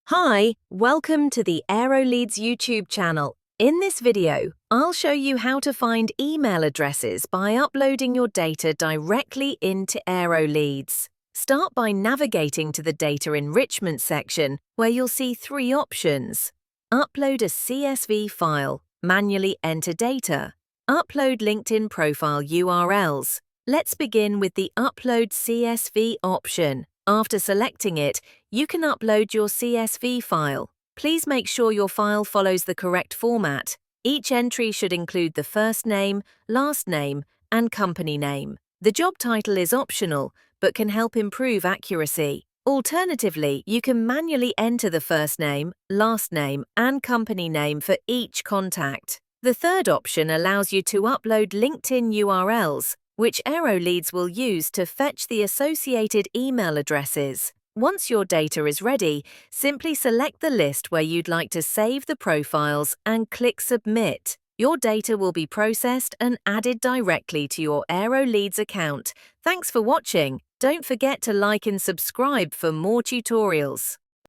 Hi, welcome to the AeroLeads YouTube channel. In this video, I'll show you how to find email addresses by uploading your data directly into AeroLeads. Start by navigating to the Data Enrichment section, where you'll see three options. Upload a CSV file, manually enter data. Upload LinkedIn profile URLs. Let's begin with the Upload CSV option. After selecting it, you can upload your CSV file. Please make sure your file follows the correct format. Each entry should include the first name, last name, and company name. The job title is optional, but can help improve accuracy. Alternatively, you can manually enter the first name, last name, and company name for each contact. The third option allows you to upload LinkedIn URLs, which AeroLeads will use to fetch the associated email addresses. Once your data is ready, simply select the list where you'd like to save the profiles and click Submit. Your data will be processed and added directly to your AeroLeads account. Thanks for watching. Don't forget to like and subscribe for more tutorials.